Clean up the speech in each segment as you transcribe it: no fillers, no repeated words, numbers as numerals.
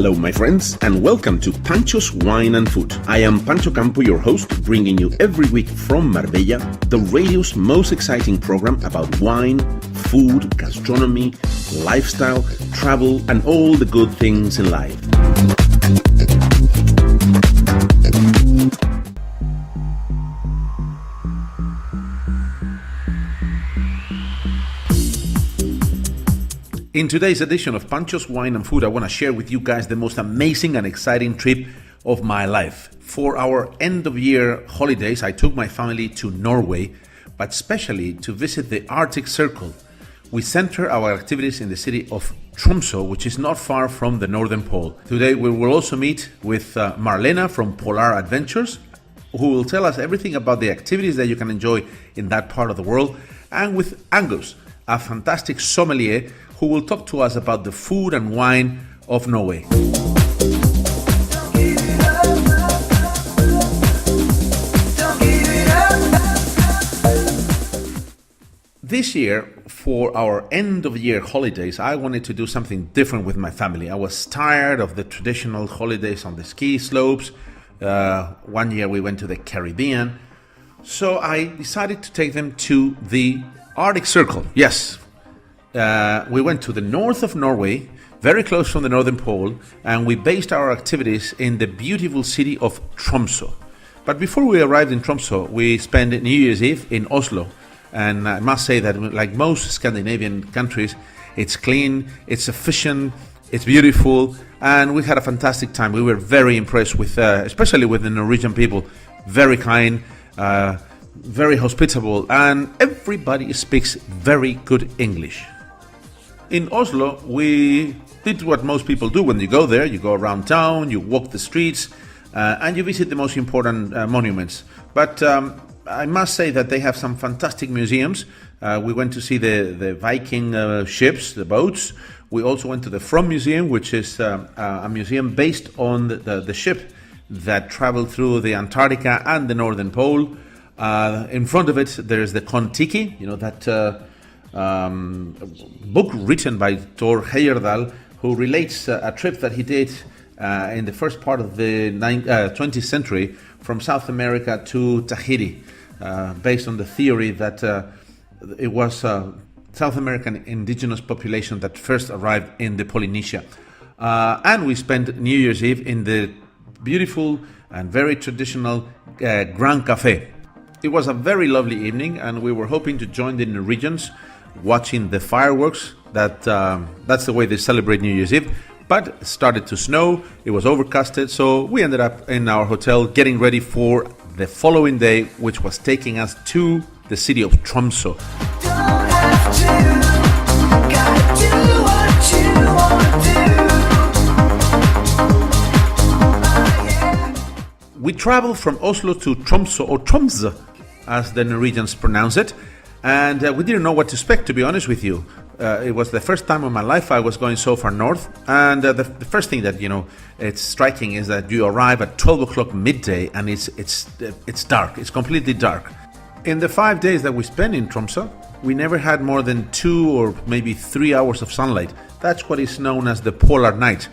Hello, my friends, and welcome to Pancho's Wine and Food. I am Pancho Campo, your host, bringing you every week from Marbella, the radio's most exciting program about wine, food, gastronomy, lifestyle, travel, and all the good things in life. In today's edition of Pancho's Wine and Food, I want to share with you guys the most amazing and exciting trip of my life. For our end-of-year holidays, I took my family to Norway, but especially to visit the Arctic Circle. We center our activities in the city of Tromsø, which is not far from the Northern Pole. Today, we will also meet with Marlena from Polar Adventures, who will tell us everything about the activities that you can enjoy in that part of the world, and with Angus, a fantastic sommelier who will talk to us about the food and wine of Norway. This year, for our end-of-year holidays, I wanted to do something different with my family. I was tired of the traditional holidays on the ski slopes. One year we went to the Caribbean. So I decided to take them to the Arctic Circle. Yes. We went to the north of Norway, very close from the Northern Pole, and we based our activities in the beautiful city of Tromsø. But before we arrived in Tromsø, we spent New Year's Eve in Oslo. And I must say that, like most Scandinavian countries, it's clean, it's efficient, it's beautiful, and we had a fantastic time. We were very impressed with, especially with the Norwegian people, very kind, very hospitable, and everybody speaks very good English. In Oslo, we did what most people do when you go there. You go around town, you walk the streets, and you visit the most important monuments. But I must say that they have some fantastic museums. We went to see the Viking ships, the boats. We also went to the From Museum, which is a museum based on the ship that traveled through the Antarctica and the Northern Pole. In front of it, there is the Kon-Tiki, that book written by Thor Heyerdahl, who relates a trip that he did in the first part of the 20th century from South America to Tahiti, based on the theory that it was South American indigenous population that first arrived in the Polynesia. And we spent New Year's Eve in the beautiful and very traditional Grand Café. It was a very lovely evening, and we were hoping to join the Norwegians watching the fireworks. That's the way they celebrate New Year's Eve. But it started to snow, it was overcasted, so we ended up in our hotel getting ready for the following day, which was taking us to the city of Tromsø. We traveled from Oslo to Tromsø, or Tromsø, as the Norwegians pronounce it, and we didn't know what to expect, to be honest with you. It was the first time in my life I was going so far north, and the first thing that it's striking is that you arrive at 12 o'clock midday, and it's dark. It's completely dark. In the 5 days that we spent in Tromsø, we never had more than 2 or maybe 3 hours of sunlight. That's what is known as the polar night,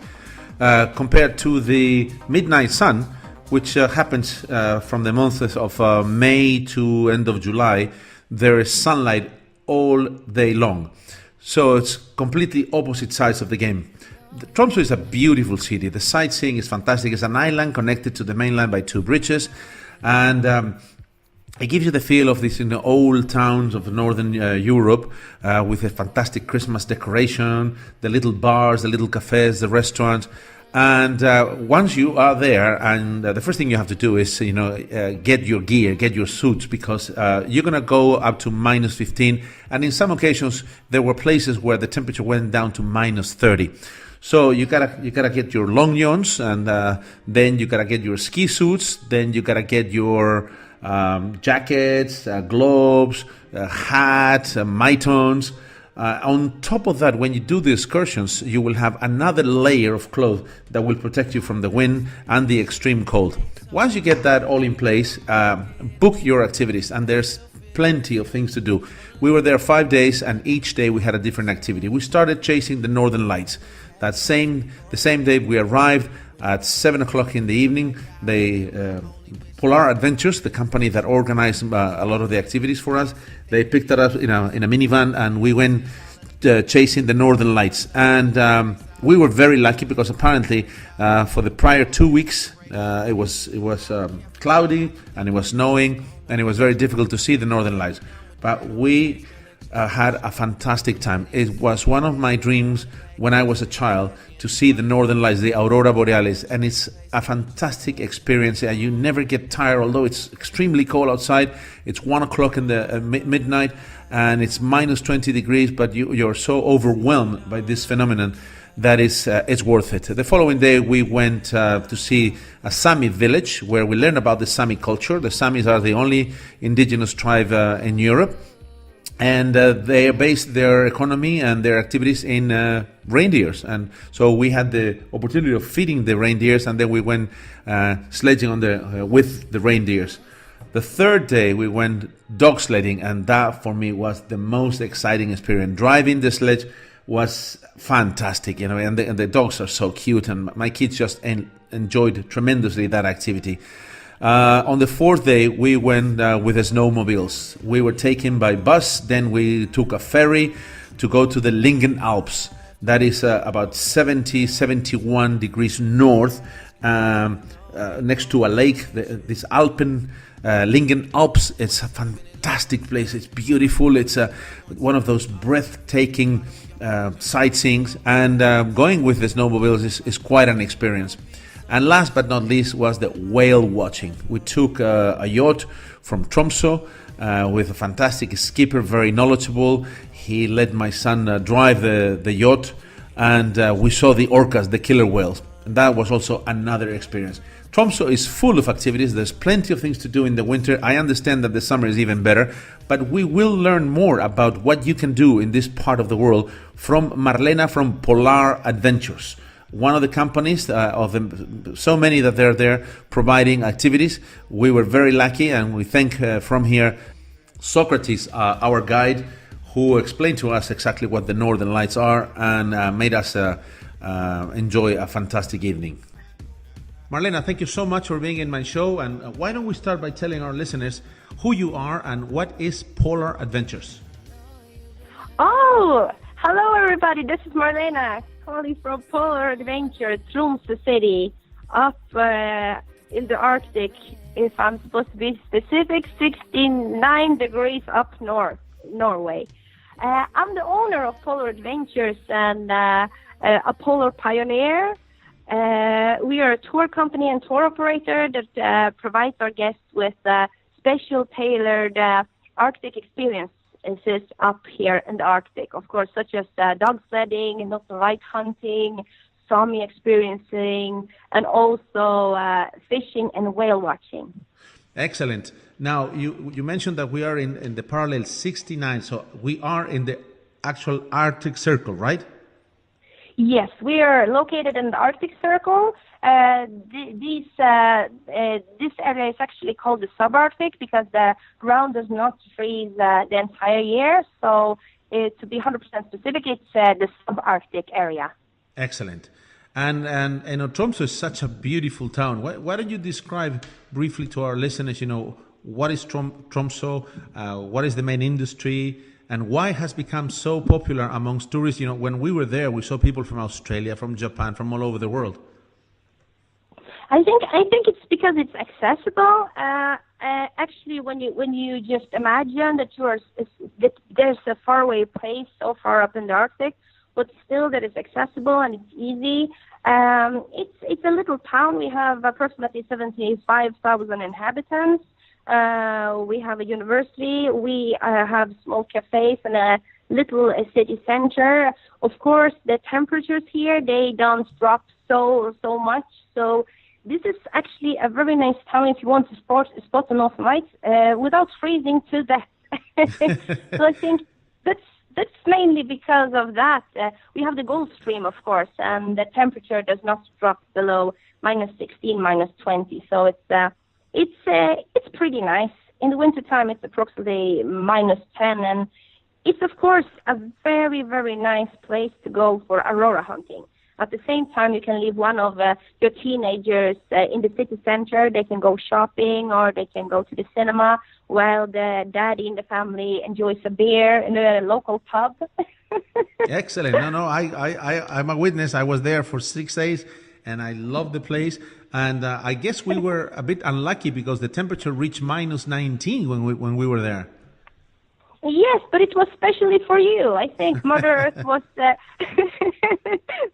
compared to the midnight sun, which happens from the months of May to end of July. There is sunlight all day long. So it's completely opposite sides of the game. Tromsø is a beautiful city. The sightseeing is fantastic. It's an island connected to the mainland by 2 bridges. And it gives you the feel of these old towns of northern Europe with a fantastic Christmas decoration, the little bars, the little cafes, the restaurants. And once you are there, and the first thing you have to do is, get your gear, get your suits, because you're going to go up to minus 15. And in some occasions, there were places where the temperature went down to minus 30. So you gotta get your long johns, and then you gotta get your ski suits. Then you gotta get your jackets, gloves, hat, mitons. On top of that, when you do the excursions, you will have another layer of clothes that will protect you from the wind and the extreme cold. Once you get that all in place, book your activities, and there's plenty of things to do. We were there 5 days, and each day we had a different activity. We started chasing the northern lights. The same day we arrived at 7 o'clock in the evening. Polar Adventures, the company that organized a lot of the activities for us, they picked us up in a minivan, and we went chasing the Northern Lights. And we were very lucky because apparently for the prior 2 weeks it was cloudy and it was snowing and it was very difficult to see the Northern Lights. But we had a fantastic time. It was one of my dreams when I was a child to see the Northern Lights, the Aurora Borealis, and it's a fantastic experience. You never get tired, although it's extremely cold outside. It's 1 o'clock in the midnight, and it's minus 20 degrees, but you're so overwhelmed by this phenomenon that it's worth it. The following day, we went to see a Sami village where we learned about the Sami culture. The Samis are the only indigenous tribe in Europe. And they base their economy and their activities in reindeers. And so we had the opportunity of feeding the reindeers, and then we went sledging with the reindeers. The third day we went dog sledding, and that for me was the most exciting experience. Driving the sledge was fantastic, and the dogs are so cute, and my kids just enjoyed tremendously that activity. On the fourth day, we went with the snowmobiles. We were taken by bus, then we took a ferry to go to the Lingen Alps. That is about 71 degrees north, next to a lake, this Alpen Lingen Alps. It's a fantastic place. It's beautiful. It's one of those breathtaking sightseeings, and going with the snowmobiles is quite an experience. And last but not least was the whale watching. We took a yacht from Tromsø with a fantastic skipper, very knowledgeable. He let my son drive the yacht, and we saw the orcas, the killer whales. And that was also another experience. Tromsø is full of activities. There's plenty of things to do in the winter. I understand that the summer is even better, but we will learn more about what you can do in this part of the world from Marlena from Polar Adventures, one of the companies of so many that they're there providing activities. We were very lucky, and we thank from here Socrates, our guide, who explained to us exactly what the Northern Lights are and made us enjoy a fantastic evening. Marlena, thank you so much for being in my show, and why don't we start by telling our listeners who you are and what is Polar Adventures? Oh, hello everybody, this is Marlena, calling from Polar Adventure, Tromsø city, up in the Arctic, if I'm supposed to be specific, 69 degrees up north, Norway. I'm the owner of Polar Adventures and a polar pioneer. We are a tour company and tour operator that provides our guests with special tailored Arctic experiences up here in the Arctic, of course, such as dog sledding and northern light hunting, Sami experiencing, and also fishing and whale watching. Excellent. Now, you mentioned that we are in the parallel 69, so we are in the actual Arctic Circle, right? Yes, we are located in the Arctic Circle. This area is actually called the subarctic because the ground does not freeze the entire year. So to be 100% specific, it's the subarctic area. Excellent. And Tromsø is such a beautiful town. Why don't you describe briefly to our listeners, what is Tromsø, what is the main industry, and why it has become so popular amongst tourists? When we were there, we saw people from Australia, from Japan, from all over the world. I think it's because it's accessible. Actually, when you just imagine that there's a faraway place so far up in the Arctic, but still that is accessible and it's easy. It's a little town. We have approximately 75,000 inhabitants. We have a university, we have small cafes and a little city center. Of course, the temperatures here, they don't drop so much. So this is actually a very nice town if you want to spot the Northern Lights without freezing to death. So I think that's mainly because of that. We have the Gulf Stream, of course, and the temperature does not drop below minus 16, minus 20. So it's pretty nice. In the wintertime, it's approximately minus 10, and it's, of course, a very, very nice place to go for aurora hunting. At the same time, you can leave one of your teenagers in the city center. They can go shopping or they can go to the cinema while the daddy in the family enjoys a beer in a local pub. Excellent. No, I'm a witness. I was there for 6 days, and I loved the place. And I guess we were a bit unlucky because the temperature reached minus 19 when we were there. Yes, but it was specially for you. I think Mother Earth was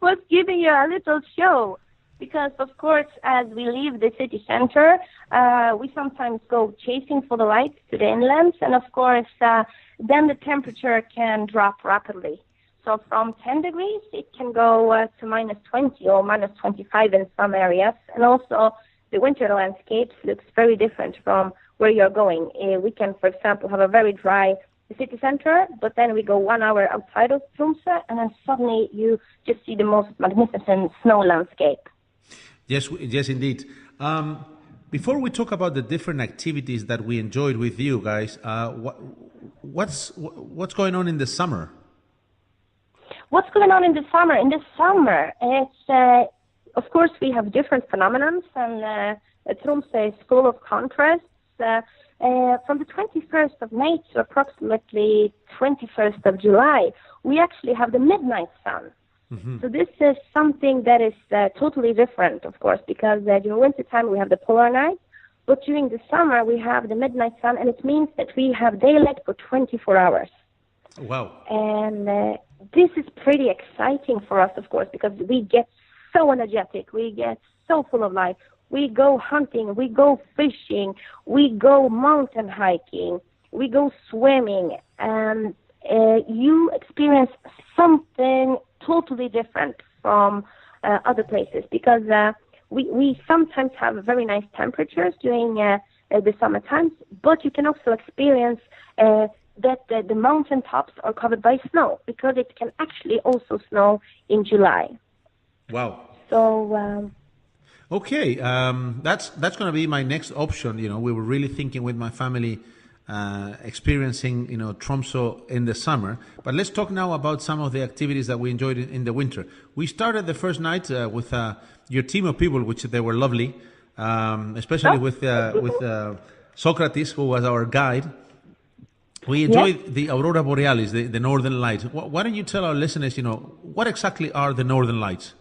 was giving you a little show because, of course, as we leave the city center, we sometimes go chasing for the lights to the inlands, and of course, then the temperature can drop rapidly. So from 10 degrees, it can go to minus 20 or minus 25 in some areas, and also the winter landscape looks very different from where you're going. We can, for example, have a very dry city center, but then we go 1 hour outside of Tromsø, and then suddenly you just see the most magnificent snow landscape. Yes, indeed. Before we talk about the different activities that we enjoyed with you guys, what's going on in the summer? What's going on in the summer? In the summer, it's of course we have different phenomena, and Tromsø is full of contrasts. From the 21st of May to approximately 21st of July, we actually have the midnight sun. Mm-hmm. So this is something that is totally different, of course, because during wintertime we have the polar night, but during the summer we have the midnight sun, and it means that we have daylight for 24 hours. Wow. And this is pretty exciting for us, of course, because we get so energetic, we get so full of life. We go hunting, we go fishing, we go mountain hiking, we go swimming, and you experience something totally different from other places because we sometimes have very nice temperatures during the summer times, but you can also experience that the mountain tops are covered by snow because it can actually also snow in July. Wow. So... Okay, that's going to be my next option. You know, we were really thinking with my family experiencing, Tromsø in the summer. But let's talk now about some of the activities that we enjoyed in the winter. We started the first night with your team of people, which they were lovely, especially with Socrates, who was our guide. We enjoyed the Aurora Borealis, the Northern Lights. Why don't you tell our listeners, what exactly are the Northern Lights?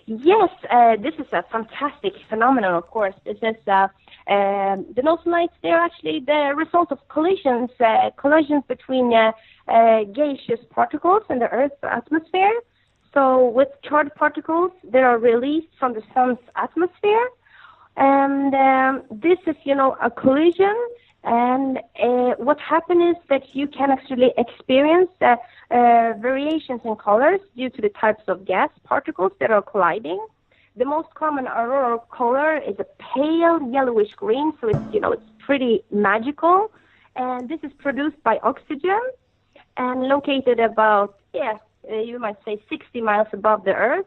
Yes, this is a fantastic phenomenon, of course. This is the Northern Lights. They're actually the result of collisions between gaseous particles in the Earth's atmosphere. So with charged particles, they are released from the sun's atmosphere. And this is, a collision. And what happens is that you can actually experience variations in colors due to the types of gas particles that are colliding. The most common auroral color is a pale yellowish green, so it's pretty magical. And this is produced by oxygen and located about, you might say 60 miles above the Earth.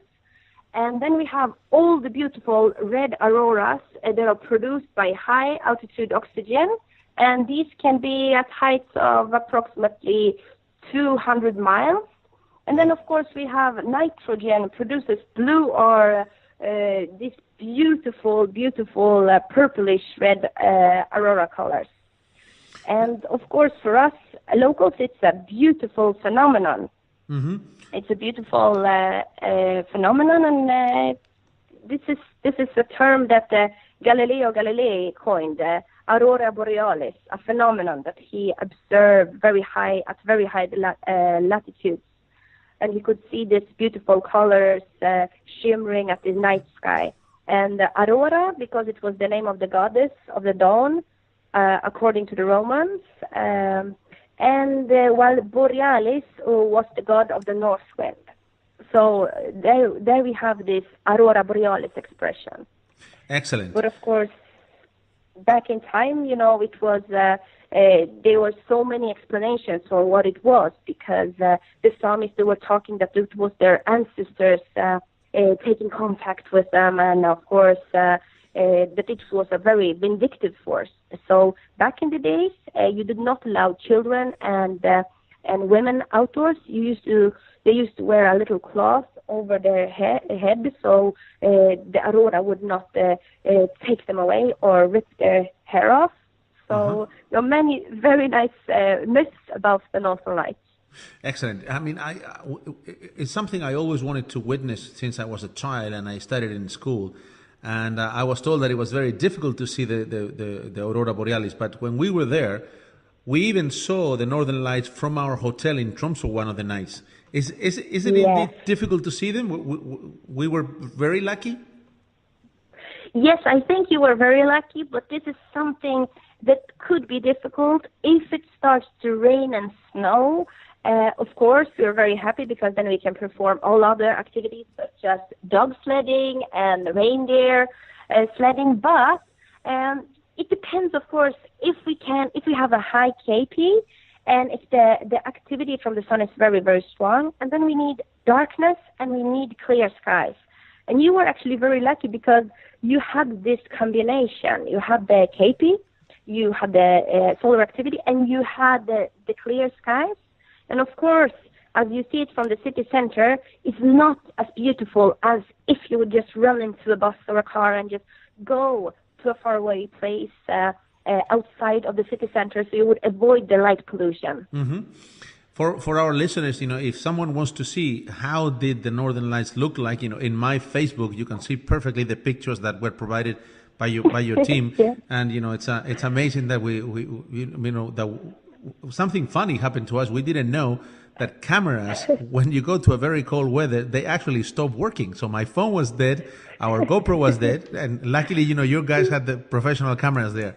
And then we have all the beautiful red auroras that are produced by high altitude oxygen. And these can be at heights of approximately 200 miles. And then, of course, we have nitrogen produces blue or these beautiful, purplish red aurora colors. And, of course, for us locals, it's a beautiful phenomenon. Mm-hmm. It's a beautiful phenomenon, and this is a term that Galileo Galilei coined. Aurora Borealis, a phenomenon that he observed at very high latitudes. And he could see these beautiful colors shimmering at the night sky. And Aurora, because it was the name of the goddess of the dawn, according to the Romans. While Borealis was the god of the north wind. So there we have this Aurora Borealis expression. Excellent. But of course, back in time, it was there were so many explanations for what it was because the psalmists, they were talking that it was their ancestors taking contact with them, and of course that it was a very vindictive force. So back in the days, you did not allow children and women outdoors. They used to wear a little cloth over their head, so the aurora would not take them away or rip their hair off. So there are many very nice myths about the Northern Lights. Excellent. I mean, it's something I always wanted to witness since I was a child, and I studied in school. And I was told that it was very difficult to see the aurora borealis. But when we were there, we even saw the Northern Lights from our hotel in Tromsø one of the nights. Is it indeed difficult to see them? We were very lucky? Yes, I think you were very lucky, but this is something that could be difficult if it starts to rain and snow. Of course, we're very happy because then we can perform all other activities such as dog sledding and reindeer sledding. But it depends, of course, if we have a high KP and if the activity from the sun is very, very strong. And then we need darkness and we need clear skies. And you were actually very lucky because you had this combination. You had the KP, you had the solar activity, and you had the clear skies. And of course, as you see it from the city center, it's not as beautiful as if you would just run into a bus or a car and just go to a faraway place outside of the city center, so you would avoid the light pollution. Mm-hmm. For our listeners, if someone wants to see how did the Northern Lights look like, in my Facebook, you can see perfectly the pictures that were provided by your team, yeah. And it's amazing that that something funny happened to us. We didn't know that cameras, when you go to a very cold weather, they actually stop working. So my phone was dead, our GoPro was dead, and luckily, your guys had the professional cameras there.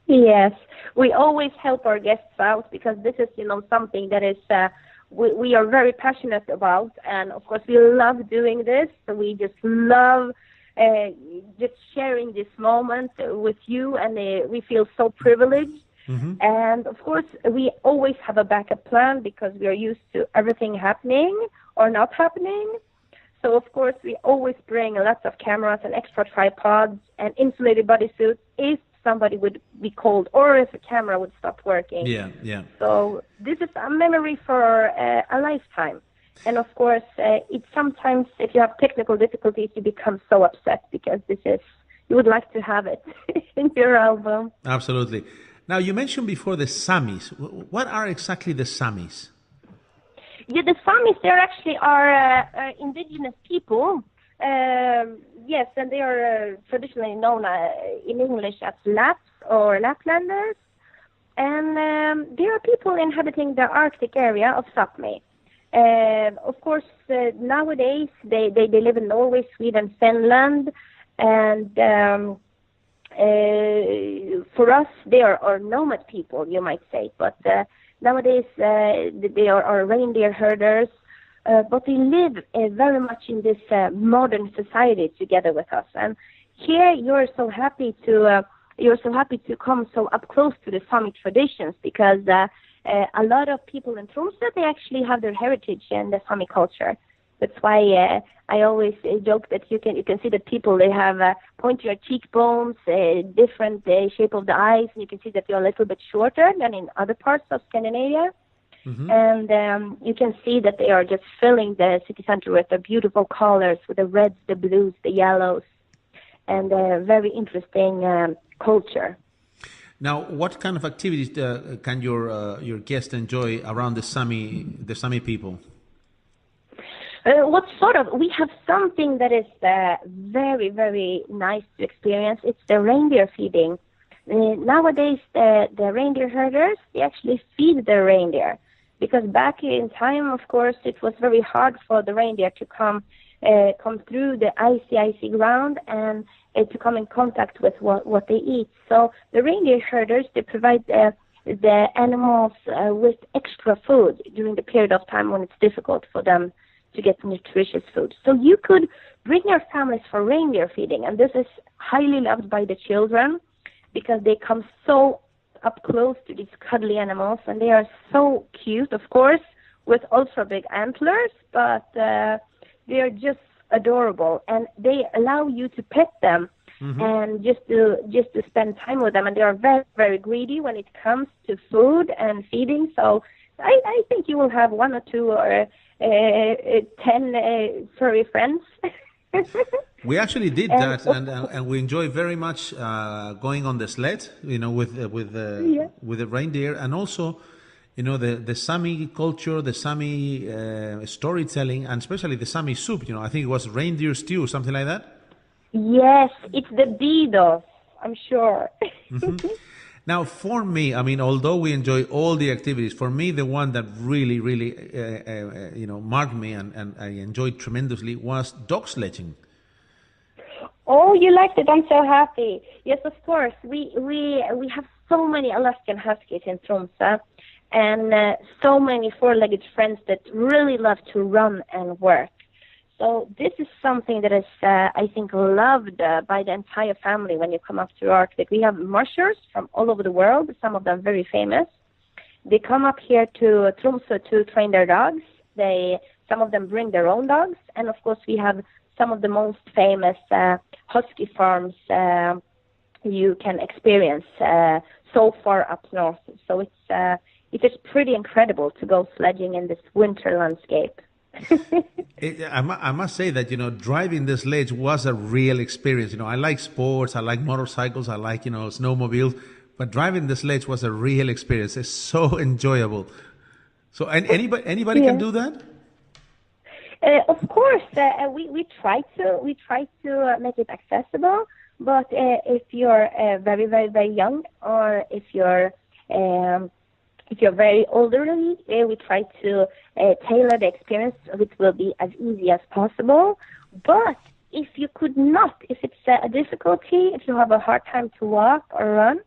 Yes, we always help our guests out because this is, something that is we are very passionate about, and of course we love doing this. So we just love just sharing this moment with you, and we feel so privileged. Mm-hmm. And of course, we always have a backup plan because we are used to everything happening or not happening. So of course, we always bring lots of cameras and extra tripods and insulated bodysuits if somebody would be cold or if a camera would stop working. Yeah. So this is a memory for a lifetime. And of course, it's sometimes if you have technical difficulties, you become so upset because you would like to have it in your album. Absolutely. Now, you mentioned before the Samis. What are exactly the Samis? Yeah, the Samis, they actually are indigenous people. Yes, and they are traditionally known in English as Laps or Laplanders. And they are people inhabiting the Arctic area of Sapmi. Of course, nowadays, they live in Norway, Sweden, Finland, and for us, they are nomad people, you might say. But nowadays, they are reindeer herders. But they live very much in this modern society together with us. And here, you're so happy to come so up close to the Sami traditions because a lot of people in Tromsø, they actually have their heritage in the Sami culture. That's why I always joke that you can see that people, they have pointier cheekbones, different shape of the eyes, and you can see that they're a little bit shorter than in other parts of Scandinavia. Mm-hmm. And you can see that they are just filling the city center with the beautiful colors, with the reds, the blues, the yellows, and very interesting culture. Now, what kind of activities can your guests enjoy around the Sami people? We have something that is very, very nice to experience. It's the reindeer feeding. Nowadays, the reindeer herders, they actually feed their reindeer. Because back in time, of course, it was very hard for the reindeer to come through the icy ground and to come in contact with what they eat. So the reindeer herders, they provide the animals with extra food during the period of time when it's difficult for them to get nutritious food. So you could bring your families for reindeer feeding, and this is highly loved by the children because they come so up close to these cuddly animals, and they are so cute, of course, with ultra big antlers, but they are just adorable, and they allow you to pet them. Mm-hmm. And just to spend time with them, and they are very, very greedy when it comes to food and feeding. So I think you will have one or two or 10 furry friends. We actually did that, and we enjoy very much going on the sled, with the reindeer, and also, the Sami culture, the Sami storytelling, and especially the Sami soup. I think it was reindeer stew, something like that. Yes, it's the Didos, I'm sure. Mm-hmm. Now, for me, although we enjoy all the activities, for me, the one that really, really, marked me and I enjoyed tremendously was dog sledging. Oh, you liked it. I'm so happy. Yes, of course. We have so many Alaskan Huskies in Tromsø, and so many four-legged friends that really love to run and work. So this is something that is, I think, loved by the entire family when you come up to Arctic. We have mushers from all over the world, some of them very famous. They come up here to Tromsø to train their dogs. Some of them bring their own dogs. And, of course, we have some of the most famous husky farms you can experience so far up north. So it is pretty incredible to go sledging in this winter landscape. I must say that, driving the sledge was a real experience. I like sports, I like motorcycles, I like, snowmobiles, but driving the sledge was a real experience. It's so enjoyable. So anybody can do that? Of course, we try to make it accessible, but if you're very, very, very young, or if you're very elderly, we try to tailor the experience so it will be as easy as possible. But if you could not, if it's a difficulty, if you have a hard time to walk or run,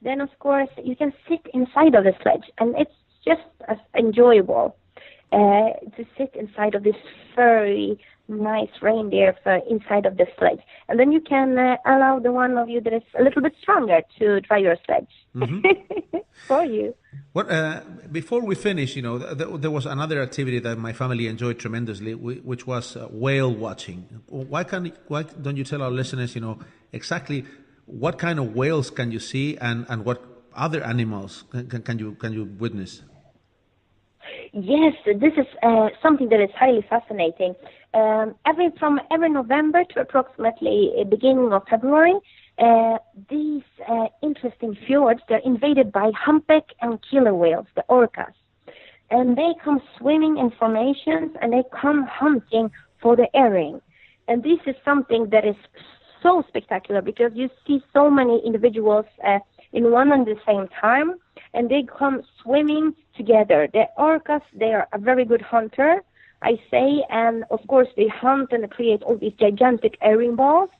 then of course you can sit inside of the sledge, and it's just as enjoyable to sit inside of this furry, nice reindeer inside of the sledge. And then you can allow the one of you that is a little bit stronger to try your sledge for you. Before we finish, there was another activity that my family enjoyed tremendously, which was whale watching. Why don't you tell our listeners, exactly what kind of whales can you see, and what other animals can you witness? Yes, this is something that is highly fascinating. Every November to approximately beginning of February, these interesting fjords, they're invaded by humpback and killer whales, the orcas. And they come swimming in formations, and they come hunting for the herring. And this is something that is so spectacular because you see so many individuals in one and the same time, and they come swimming together. The orcas, they are a very good hunter, I say, and of course they hunt and create all these gigantic herring balls.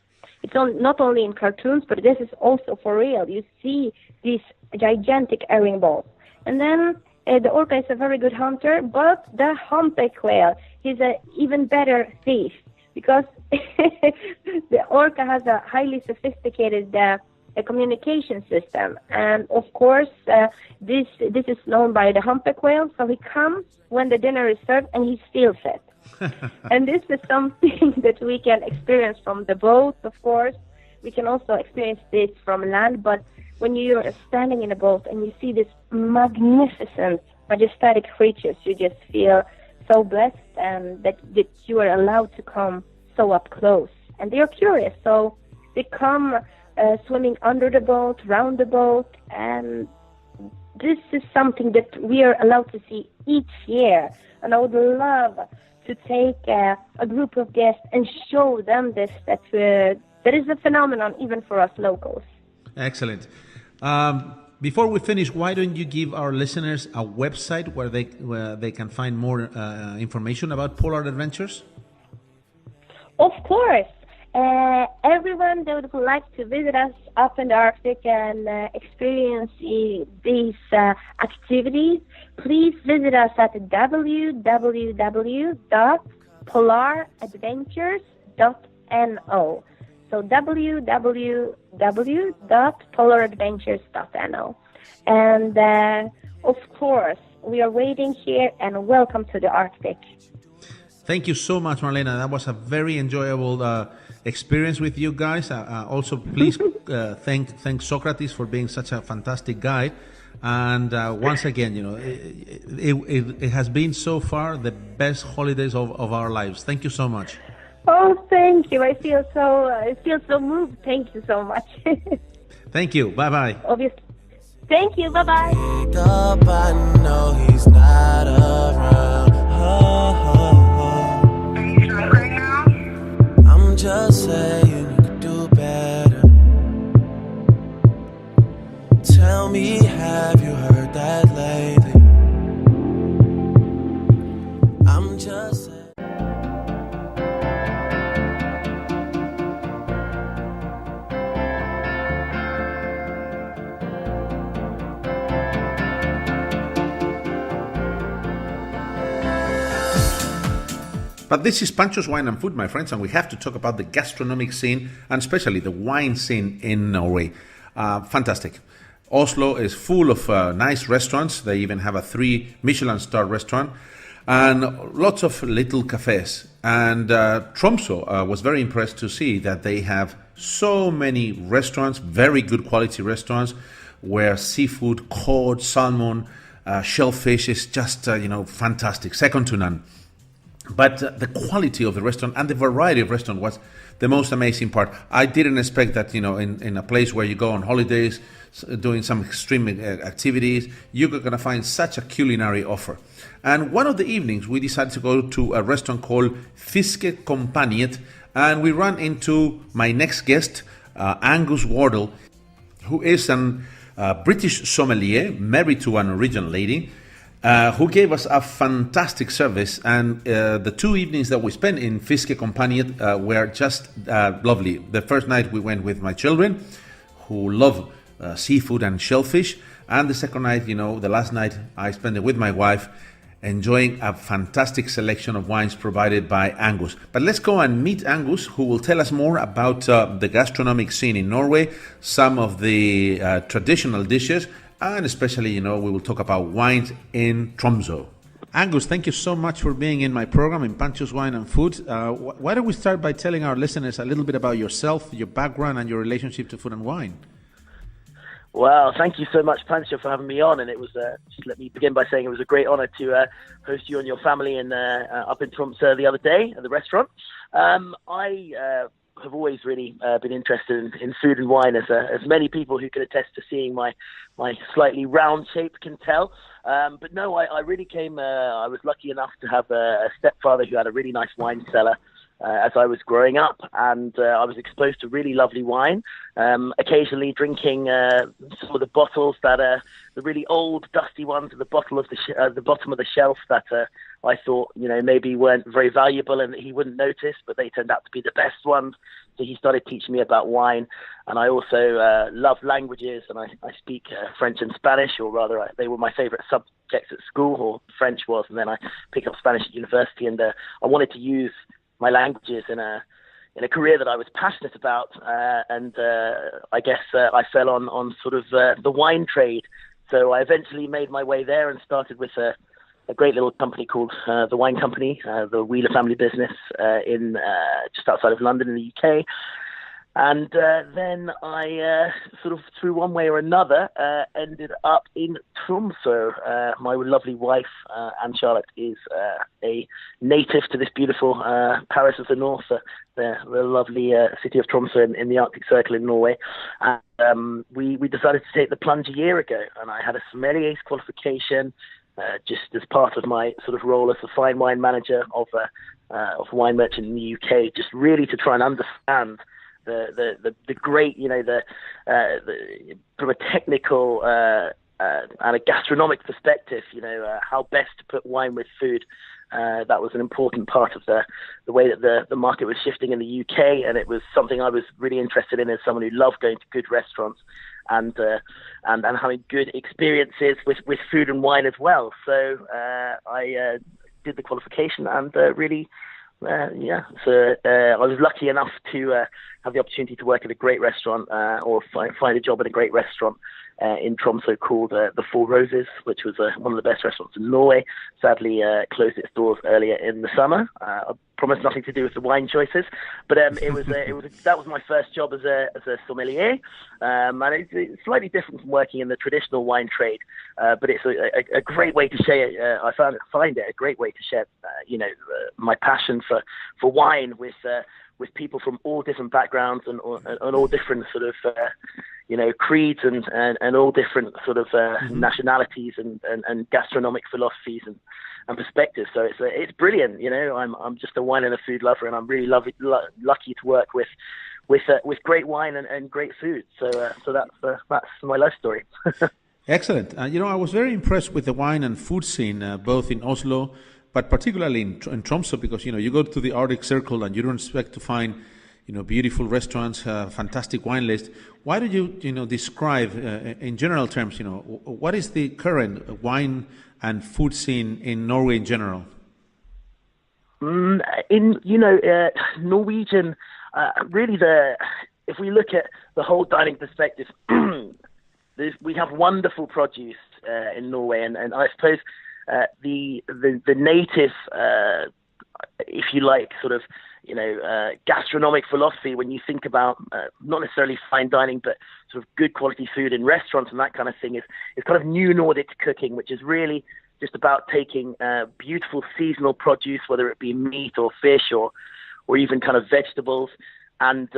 It's not only in cartoons, but this is also for real. You see these gigantic herring balls. And then the orca is a very good hunter, but the humpback whale, he's an even better thief, because the orca has a highly sophisticated a communication system, and of course this is known by the humpback whale. So he comes when the dinner is served and he steals it. And this is something that we can experience from the boat. Of course, we can also experience this from land. But when you're standing in a boat and you see this magnificent, majestic creatures, you just feel so blessed, and that you are allowed to come so up close. And they are curious, so they come swimming under the boat, round the boat, and this is something that we are allowed to see each year. And I would love to take a group of guests and show them this, that is a phenomenon even for us locals. Excellent. Before we finish, why don't you give our listeners a website where they can find more information about Polar Adventures? Of course. Everyone that would like to visit us up in the Arctic and experience these activities, please visit us at www.polaradventures.no. So www.polaradventures.no. And of course, we are waiting here, and welcome to the Arctic. Thank you so much, Marlena. That was a very enjoyable experience with you guys. Also, please thank Socrates for being such a fantastic guide. And once again, it has been so far the best holidays of our lives. Thank you so much. Oh, thank you. I feel so moved. Thank you so much. Thank you. Bye-bye. Obviously. Thank you. Bye-bye. Wake up, I know he's not around. Are you drunk right now? I'm just saying you could do better. Tell me, have you heard that lately? I'm just saying. But this is Pancho's Wine and Food, my friends, and we have to talk about the gastronomic scene and especially the wine scene in Norway. Fantastic. Oslo is full of nice restaurants. They even have a 3 Michelin star restaurant and lots of little cafes. And Tromsø was very impressed to see that they have so many restaurants, very good quality restaurants, where seafood, cod, salmon, shellfish is just, fantastic, second to none. But the quality of the restaurant and the variety of restaurant was the most amazing part. I didn't expect that, in a place where you go on holidays, doing some extreme activities, you're going to find such a culinary offer. And one of the evenings, we decided to go to a restaurant called Fiskekompaniet, and we ran into my next guest, Angus Wardle, who is an British sommelier married to a Norwegian lady, who gave us a fantastic service. And the 2 evenings that we spent in Fiskekompaniet were just lovely. The first night we went with my children, who love seafood and shellfish. And the second night, the last night, I spent it with my wife, enjoying a fantastic selection of wines provided by Angus. But let's go and meet Angus, who will tell us more about the gastronomic scene in Norway, some of the traditional dishes, and especially, we will talk about wines in Tromsø. Angus, thank you so much for being in my program, in Pancho's Wine and Food. Why don't we start by telling our listeners a little bit about yourself, your background, and your relationship to food and wine? Well, thank you so much, Pancho, for having me on. And it was, just let me begin by saying it was a great honor to host you and your family up in Tromsø the other day at the restaurant. I have always really been interested in food and wine, as many people who can attest to seeing my slightly round shape can tell. But no, I really came, I was lucky enough to have a stepfather who had a really nice wine cellar as I was growing up, and I was exposed to really lovely wine, occasionally drinking some of the bottles that the really old dusty ones at the bottom of the shelf that I thought maybe weren't very valuable and that he wouldn't notice, but they turned out to be the best ones. So he started teaching me about wine, and I also love languages, and I speak French and Spanish, or rather they were my favorite subjects at school, or French was, and then I picked up Spanish at university, and I wanted to use my languages in a career that I was passionate about, and I guess I fell on sort of the wine trade. So I eventually made my way there and started with a great little company called the Wine Company, the Wheeler family business in just outside of London in the UK. And then I sort of, through one way or another, ended up in Tromsø. My lovely wife, Anne Charlotte, is a native to this beautiful Paris of the North, the lovely city of Tromsø in the Arctic Circle in Norway. And we decided to take the plunge a year ago, and I had a sommelier's qualification, just as part of my sort of role as a fine wine manager of a wine merchant in the UK, just really to try and understand the great, from a technical and a gastronomic perspective, how best to put wine with food. That was an important part of the way that the market was shifting in the UK, and it was something I was really interested in as someone who loved going to good restaurants and having good experiences with food and wine as well. So I did the qualification and really. So I was lucky enough to have the opportunity to work at a great restaurant or find a job at a great restaurant in Tromsø called the Four Roses, which was one of the best restaurants in Norway. Sadly, closed its doors earlier in the summer. promise nothing to do with the wine choices, but that was my first job as a sommelier, and it's slightly different from working in the traditional wine trade, but it's a great way to share. I find it a great way to share, my passion for wine with people from all different backgrounds and all different sort of creeds and all different sort of nationalities and gastronomic philosophies and perspectives. So it's brilliant. I'm just a wine and a food lover, and I'm really lucky to work with great wine and great food. So that's my life story. Excellent. I was very impressed with the wine and food scene, both in Oslo, but particularly in Tromsø, because you go to the Arctic Circle and you don't expect to find beautiful restaurants, fantastic wine list. Why do you describe in general terms what is the current wine and food scene in Norway in general? Norwegian, really if we look at the whole dining perspective, we have wonderful produce in Norway, and I suppose the native, if you like, sort of gastronomic philosophy, when you think about not necessarily fine dining, but sort of good quality food in restaurants and that kind of thing, is kind of new Nordic cooking, which is really just about taking beautiful seasonal produce, whether it be meat or fish or even kind of vegetables, and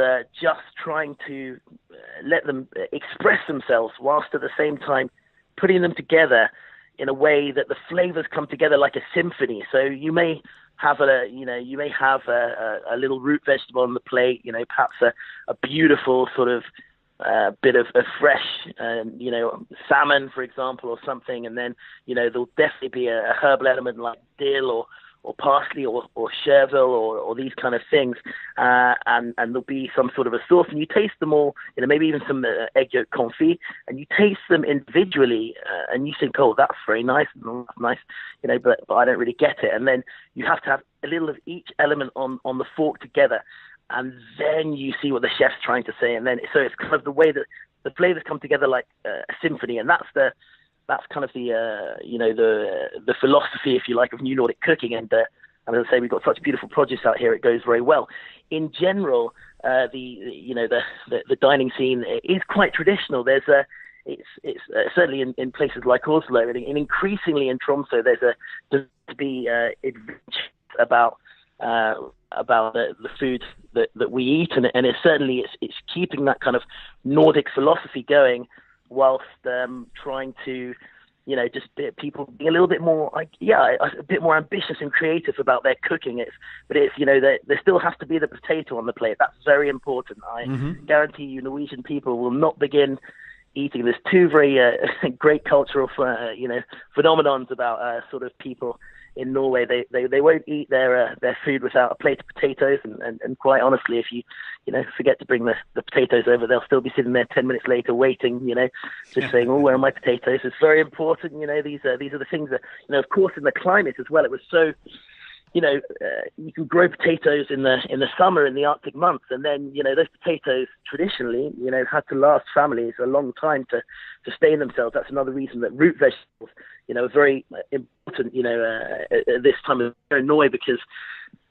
just trying to let them express themselves, whilst at the same time putting them together in a way that the flavors come together like a symphony. So you may have a little root vegetable on the plate, perhaps a beautiful sort of bit of fresh, salmon, for example, or something, and then there'll definitely be a herbal element like dill or parsley or chervil or these kind of things, and there'll be some sort of a sauce, and you taste them all, maybe even some egg yolk confit, and you taste them individually, and you think, oh, that's very nice, but I don't really get it, and then you have to have a little of each element on the fork together, and then you see what the chef's trying to say, and then so it's kind of the way that the flavors come together like a symphony, and that's kind of the philosophy, if you like, of New Nordic cooking. And as I say, we've got such beautiful produce out here; it goes very well. In general, the dining scene is quite traditional. It's certainly in places like Oslo, and increasingly in Tromsø, there's to be adventure about the food that we eat, and it's certainly it's keeping that kind of Nordic philosophy going, whilst trying to, just people being a little bit more, a bit more ambitious and creative about their cooking. But there still has to be the potato on the plate. That's very important. I guarantee you, Norwegian people will not begin eating. There's two very great cultural, phenomenons about sort of people in Norway. They won't eat their food without a plate of potatoes, and quite honestly, if you forget to bring the potatoes over, they'll still be sitting there 10 minutes later waiting, just saying, oh, where are my potatoes? It's very important. These are the things that, of course, in the climate as well, it was so, you can grow potatoes in the summer in the Arctic months, and then those potatoes traditionally had to last families a long time to sustain themselves. That's another reason that root vegetables are very important at this time of year in Norway, because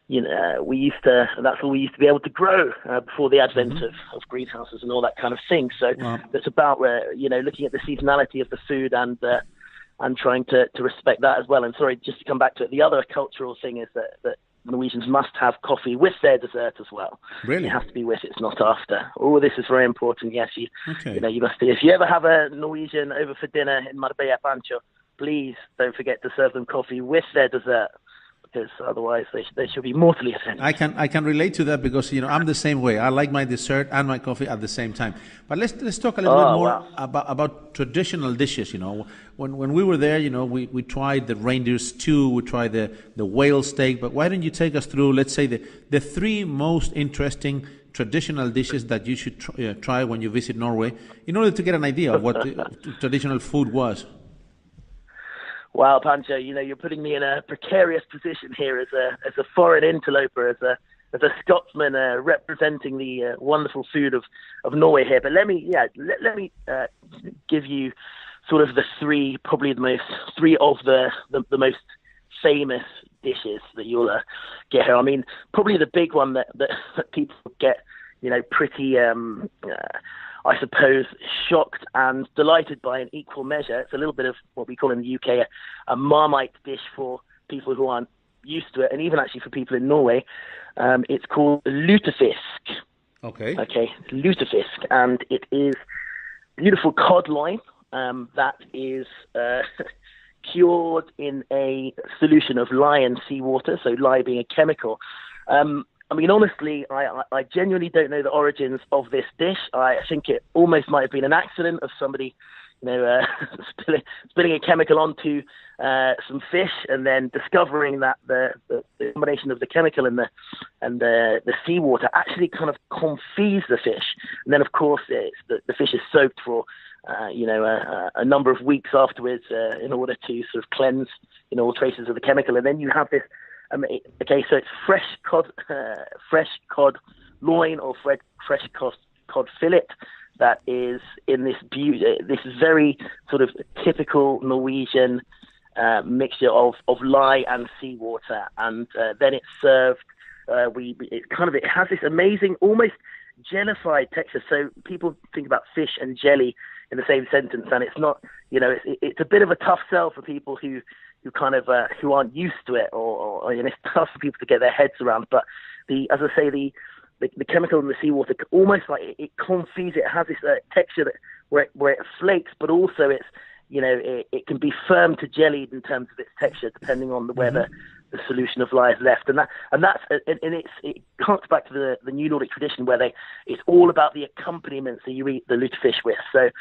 that's all we used to be able to grow before the advent of greenhouses and all that kind of thing. So it's about looking at the seasonality of the food and trying to respect that as well. And sorry, just to come back to it, the other cultural thing is that Norwegians must have coffee with their dessert as well. Really? It has to be with, it's not after. Oh, this is very important. Yes, you must. If you ever have a Norwegian over for dinner in Marbella, Pancho, please don't forget to serve them coffee with their dessert, because otherwise they should be mortally offended. I can relate to that, because I'm the same way. I like my dessert and my coffee at the same time. But let's talk a little bit more about traditional dishes. When we were there, we tried the reindeer stew, we tried the whale steak. But why don't you take us through, let's say, the three most interesting traditional dishes that you should try when you visit Norway, in order to get an idea of what traditional food was? Wow, Pancho, you're putting me in a precarious position here as a foreign interloper, as a Scotsman representing the wonderful food of Norway here. But let me give you sort of the three of the most famous dishes that you'll get here. I mean, probably the big one that people get, pretty, I suppose, shocked and delighted by in equal measure. It's a little bit of what we call in the UK a Marmite dish for people who aren't used to it, and even actually for people in Norway. It's called lutefisk. Okay, lutefisk, and it is beautiful cod loin that is cured in a solution of lye and seawater, so lye being a chemical. I mean, honestly, I genuinely don't know the origins of this dish. I think it almost might have been an accident of somebody, spilling a chemical onto some fish, and then discovering that the combination of the chemical and the seawater actually kind of confits the fish. And then, of course, the fish is soaked for a number of weeks afterwards in order to sort of cleanse all traces of the chemical. And then you have this. Okay, so it's fresh cod loin or fresh cod fillet that is in this very sort of typical Norwegian mixture of lye and seawater, and then it's served. It has this amazing, almost jellified texture. So people think about fish and jelly in the same sentence, and it's not. It's a bit of a tough sell for people who aren't used to it, or it's tough for people to get their heads around. But the chemical in the seawater, almost like it confits. It has this texture where it flakes, but also it's it can be firm to jelly in terms of its texture, depending on where the solution of lye is left, and it harks back to the New Nordic tradition where it's all about the accompaniments that you eat the lutefisk with. So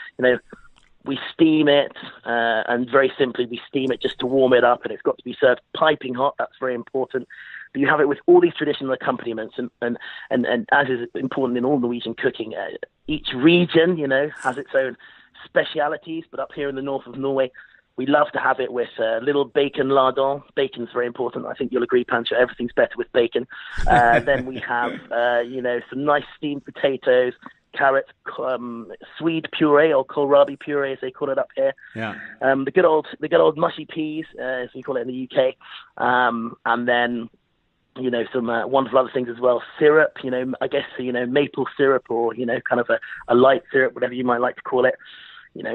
we steam it, and very simply, we steam it just to warm it up, and it's got to be served piping hot. That's very important. But you have it with all these traditional accompaniments, and as is important in all Norwegian cooking, each region, has its own specialities. But up here in the north of Norway, we love to have it with little bacon lardon. Bacon's very important. I think you'll agree, Pancho. Everything's better with bacon. Then we have, some nice steamed potatoes, carrot, Swede puree or kohlrabi puree, as they call it up here. Yeah. The good old mushy peas, as we call it in the UK. And then, some wonderful other things as well. Syrup, I guess, maple syrup, or, kind of a light syrup, whatever you might like to call it.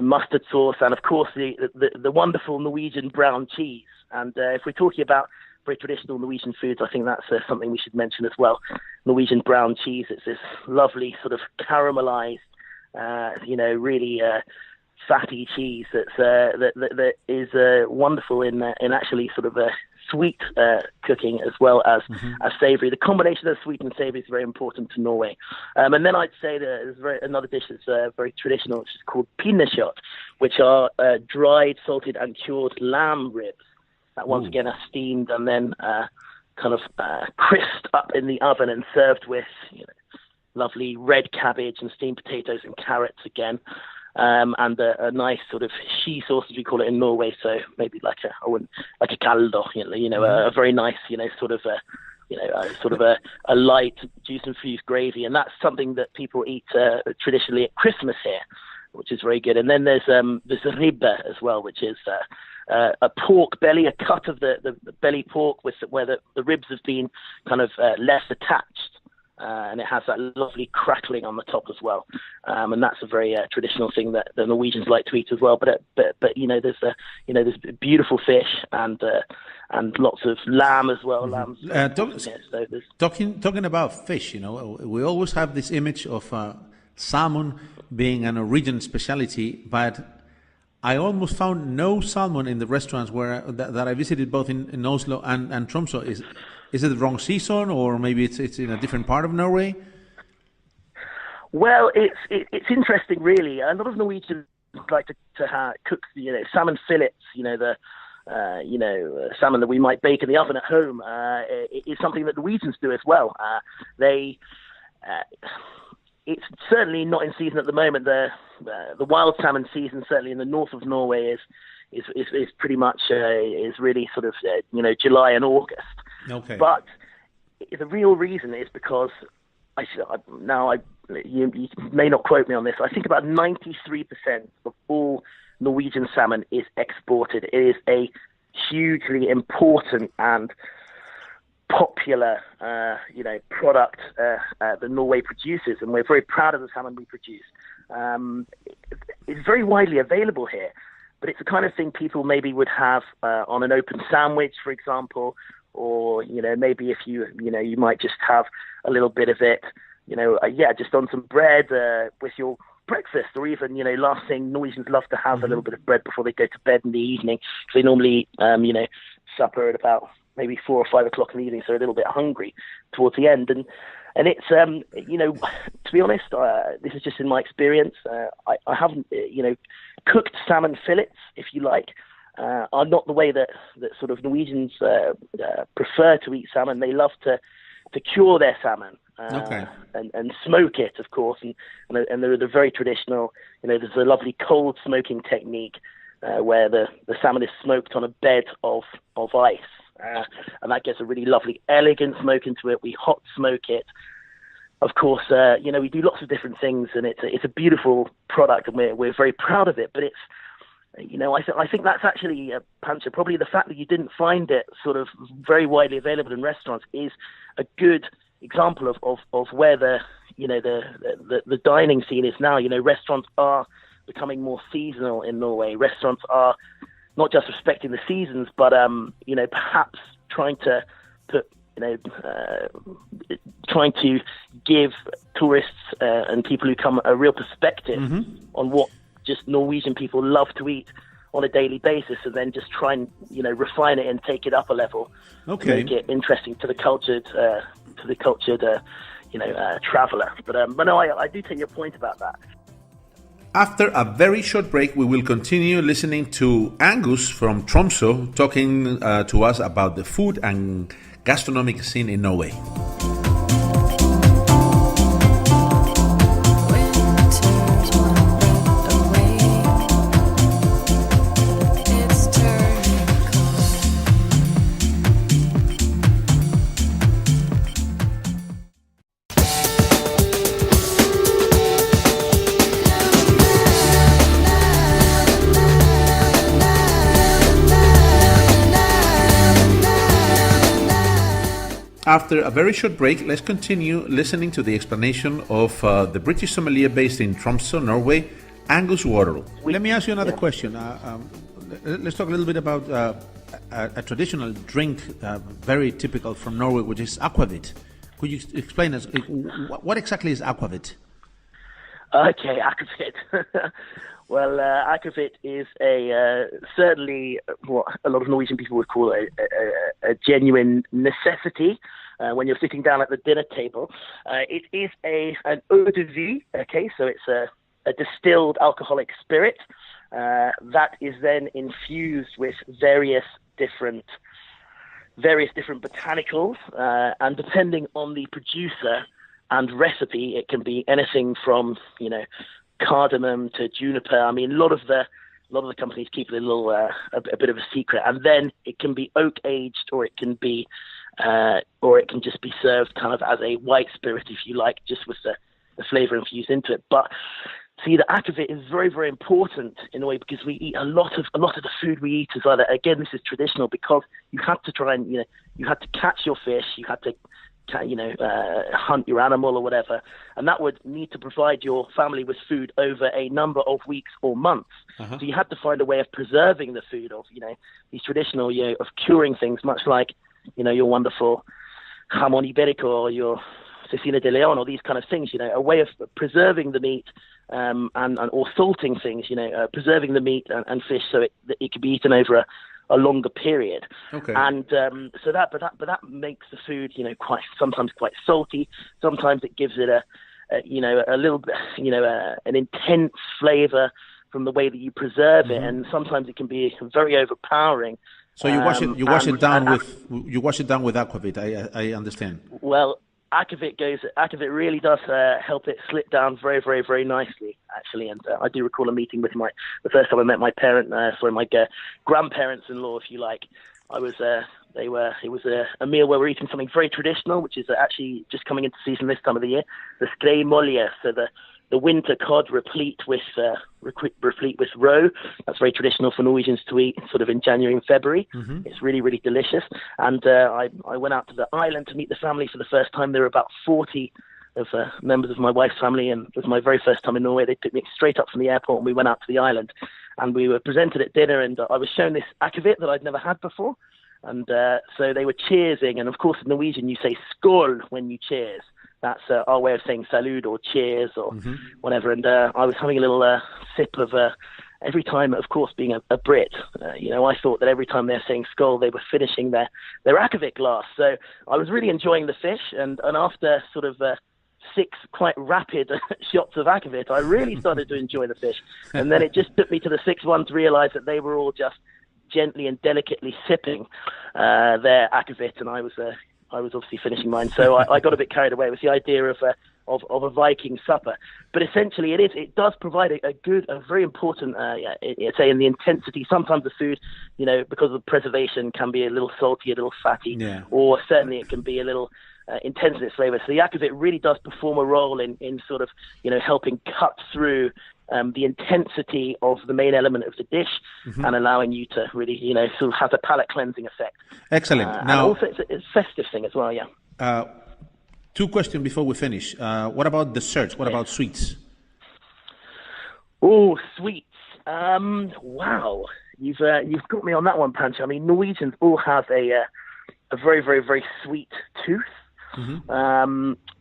Mustard sauce, and of course the wonderful Norwegian brown cheese. And if we're talking about very traditional Norwegian foods, I think that's something we should mention as well. Norwegian brown cheese. It's this lovely sort of caramelized, really fatty cheese that is wonderful in actually sort of sweet cooking as well as savoury. The combination of sweet and savoury is very important to Norway. And then I'd say that there's another dish that's very traditional, which is called pinnekjøtt, which are dried, salted and cured lamb ribs that once again are steamed and then crisped up in the oven and served with lovely red cabbage and steamed potatoes and carrots again. And a nice sort of she sauce, as we call it in Norway. So maybe like a kaldo, a very nice, sort of a light juice infused gravy, and that's something that people eat traditionally at Christmas here, which is very good. And then there's ribbe as well, which is a pork belly, a cut of the belly pork where the ribs have been kind of left attached. And it has that lovely crackling on the top as well, and that's a very traditional thing that the Norwegians like to eat as well. But there's beautiful fish and lots of lamb as well. Talking about fish, we always have this image of salmon being a Norwegian speciality, but I almost found no salmon in the restaurants that I visited, both in Oslo and Tromsø. Is it the wrong season, or maybe it's in a different part of Norway? Well, it's interesting, really. A lot of Norwegians like to cook, salmon fillets. Salmon that we might bake in the oven at home. Is something that Norwegians do as well. It's certainly not in season at the moment. The wild salmon season, certainly in the north of Norway, is pretty much is really sort of July and August. Okay. But the real reason is because you may not quote me on this. I think about 93% of all Norwegian salmon is exported. It is a hugely important and popular, product that Norway produces, and we're very proud of the salmon we produce. It's very widely available here, but it's the kind of thing people maybe would have on an open sandwich, for example, or maybe if you might just have a little bit of it, just on some bread with your breakfast, or even last thing, Norwegians love to have a little bit of bread before they go to bed in the evening. So they normally supper at about maybe 4 or 5 o'clock in the evening, so a little bit hungry towards the end. And it's to be honest, this is just in my experience. I haven't cooked salmon fillets, if you like, are not the way that sort of Norwegians prefer to eat salmon. They love to cure their salmon. And smoke it, of course, and they're very traditional. There's a lovely cold smoking technique where the salmon is smoked on a bed of ice, and that gets a really lovely, elegant smoke into it. We hot smoke it. Of course, we do lots of different things, and it's a beautiful product, and we're very proud of it. But it's I think that's actually, Pancho, probably the fact that you didn't find it sort of very widely available in restaurants is a good example of where the dining scene is now. Restaurants are becoming more seasonal in Norway. Restaurants are not just respecting the seasons, but perhaps trying to give tourists and people who come a real perspective on what just Norwegian people love to eat on a daily basis, and then just try and refine it and take it up a level, make it interesting to the cultured traveler. But no, I do take your point about that. After a very short break, we will continue listening to Angus from Tromsø talking to us about the food and gastronomic scene in Norway. After a very short break, let's continue listening to the explanation of the British sommelier based in Tromsø, Norway, Angus Waterall. Let me ask you another question. Let's talk a little bit about a traditional drink, very typical from Norway, which is aquavit. Could you explain us what exactly is aquavit? Okay, aquavit. Well, aquavit is certainly what a lot of Norwegian people would call a genuine necessity when you're sitting down at the dinner table. It is an eau de vie, okay, so it's a distilled alcoholic spirit that is then infused with various different botanicals, and depending on the producer and recipe, it can be anything from cardamom to juniper. I mean, a lot of the companies keep it a bit of a secret, and then it can be oak aged, or it can just be served kind of as a white spirit, if you like, just with the flavor infused into it. But see, the aquavit is very, very important in a way, because we eat a lot of the food we eat is either, again, this is traditional, because you had to try and you had to catch your fish, you had to hunt your animal or whatever, and that would need to provide your family with food over a number of weeks or months. So you had to find a way of preserving the food, of these traditional of curing things, much like your wonderful jamon iberico or your cecina de leon, or these kind of things. A way of preserving the meat and or salting things. Preserving the meat and fish so it could be eaten over a longer period. Okay. And so that makes the food, sometimes quite salty. Sometimes it gives it a little bit, an intense flavor from the way that you preserve it, and sometimes it can be very overpowering. So you wash it down with aquavit. I understand. Well, aquavit really does help it slip down very, very, very nicely, actually. And I do recall a meeting with the first time I met my grandparents-in-law, if you like. It was a meal where we're eating something very traditional, which is actually just coming into season this time of the year, the skrei molje, so the the winter cod replete with roe. That's very traditional for Norwegians to eat sort of in January and February. It's really, really delicious. And I went out to the island to meet the family for the first time. There were about 40 of members of my wife's family, and it was my very first time in Norway. They picked me straight up from the airport and we went out to the island, and we were presented at dinner, and I was shown this akevit that I'd never had before. And so they were cheersing, and of course in Norwegian you say skål when you cheers. That's our way of saying salud or cheers or whatever. And I was having a little sip of every time, of course, being a Brit, I thought that every time they're saying skål, they were finishing their akevit glass. So I was really enjoying the fish, and after sort of 6 quite rapid shots of akevit, I really started to enjoy the fish. And then it just took me to the 6th one to realize that they were all just gently and delicately sipping their akevit, and I was obviously finishing mine. So I got a bit carried away. It was the idea of a Viking supper, but essentially it does provide a very important, say in the intensity. Sometimes the food, because of preservation, can be a little salty, a little fatty, or certainly it can be a little intense in its flavor. So the akevit really does perform a role in sort of, helping cut through the intensity of the main element of the dish and allowing you to really, sort of have a palate cleansing effect. Excellent. Now, and also it's a festive thing as well, 2 questions before we finish. What about desserts? What about sweets? Oh, sweets. Wow. You've got me on that one, Pancho. I mean, Norwegians all have a very, very, very sweet tooth.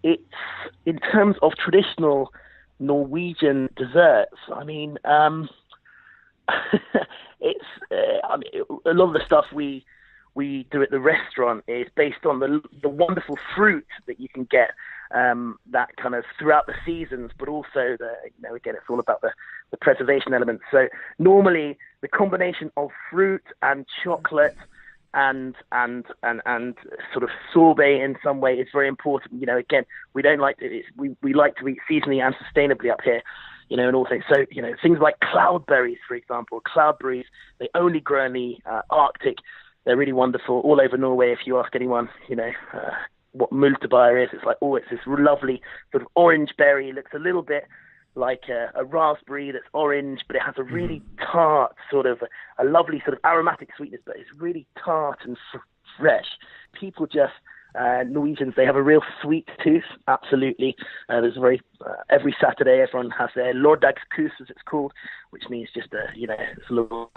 It's in terms of traditional Norwegian desserts. I mean, it's a lot of the stuff we do at the restaurant is based on the wonderful fruit that you can get that kind of throughout the seasons, but also again, it's all about the preservation element. So normally the combination of fruit and chocolate and sort of sorbet in some way is very important. Again, we don't like to, we like to eat seasonally and sustainably up here, and also, so, things like cloudberries, for example. Cloudberries, they only grow in the Arctic. They're really wonderful all over Norway. If you ask anyone, what multebær is, it's like, it's this lovely sort of orange berry. It looks a little bit like a raspberry that's orange, but it has a really tart sort of, a lovely sort of aromatic sweetness, but it's really tart and fresh. People just, Norwegians, they have a real sweet tooth, absolutely. There's every Saturday everyone has their lordagskos, as it's called, which means just it's a little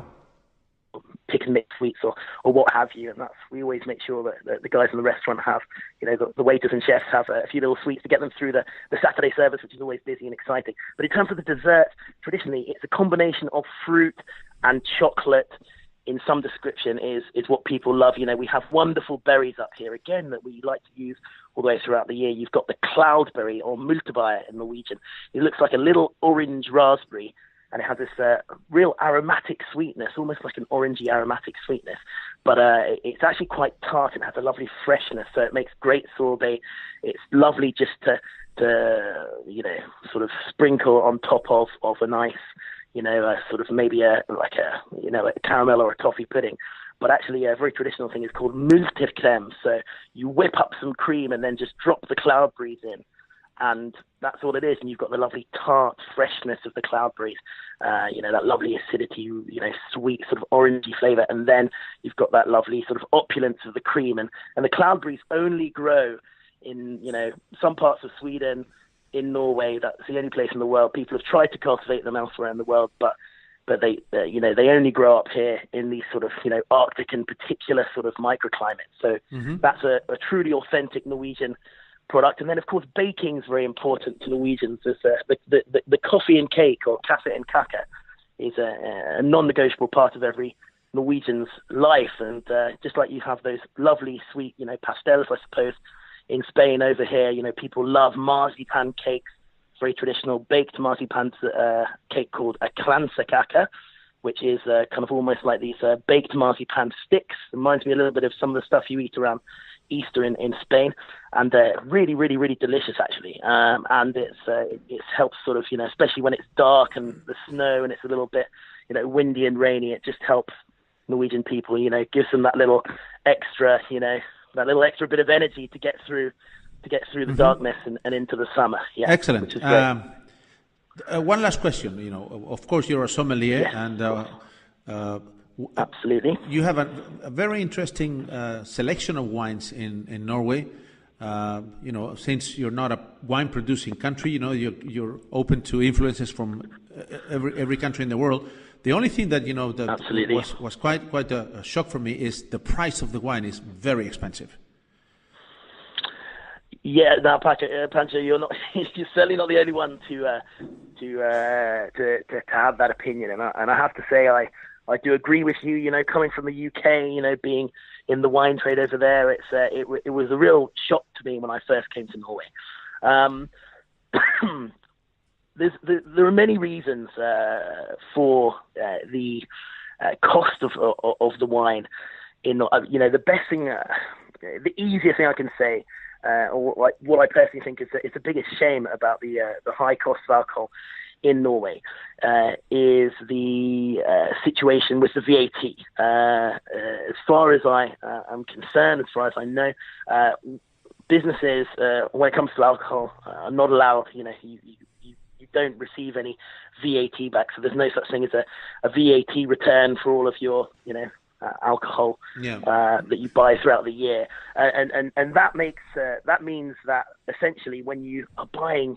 pick and mix sweets or what have you, and we always make sure that the guys in the restaurant have, the waiters and chefs have a few little sweets to get them through the Saturday service, which is always busy and exciting. But in terms of the dessert, traditionally it's a combination of fruit and chocolate in some description is what people love. We have wonderful berries up here, again, that we like to use all the way throughout the year. You've got the cloudberry, or multebær in Norwegian. It looks like a little orange raspberry, and it has this real aromatic sweetness, almost like an orangey aromatic sweetness. But it's actually quite tart and has a lovely freshness, so it makes great sorbet. It's lovely just to sort of sprinkle on top of a nice, sort of maybe a caramel or a toffee pudding. But actually a very traditional thing is called multerkrem. So you whip up some cream and then just drop the cloudberries in. And that's all it is. And you've got the lovely tart freshness of the cloudberries, that lovely acidity, sweet sort of orangey flavor. And then you've got that lovely sort of opulence of the cream. And the cloudberries only grow in, some parts of Sweden, in Norway. That's the only place in the world. People have tried to cultivate them elsewhere in the world, but they only grow up here in these sort of, Arctic and particular sort of microclimates. So that's a truly authentic Norwegian product. And then, of course, baking is very important to Norwegians. As the coffee and cake, or kaffe and kake, is a non-negotiable part of every Norwegian's life. And just like you have those lovely sweet, pastels, I suppose, in Spain over here, people love marzipan cakes. Very traditional baked marzipan cake called a kransekake, which is kind of almost like these baked marzipan sticks. Reminds me a little bit of some of the stuff you eat around Easter in Spain, and really, really, really delicious actually. And it helps sort of, especially when it's dark and the snow and it's a little bit, windy and rainy. It just helps Norwegian people, gives them that little extra, that little extra bit of energy to get through the darkness and into the summer. Yeah, excellent. One last question. Of course, you're a sommelier, Yes. and Absolutely. you have a very interesting selection of wines in Norway. Since you're not a wine-producing country, you're open to influences from every country in the world. The only thing that that Absolutely. was quite a shock for me is the price of the wine is very expensive. Yeah, now Pancho, you're certainly not the only one to have that opinion, and I have to say I do agree with you. Coming from the UK, being in the wine trade over there, it was a real shock to me when I first came to Norway. There are many reasons for the cost of the wine. The best thing, the easiest thing I can say. Or what I personally think is the biggest shame about the high cost of alcohol in Norway is the situation with the VAT. As far as I am concerned, as far as I know, businesses when it comes to alcohol are not allowed. You don't receive any VAT back, so there's no such thing as a VAT return for all of your alcohol that you buy throughout the year, and that means that essentially when you are buying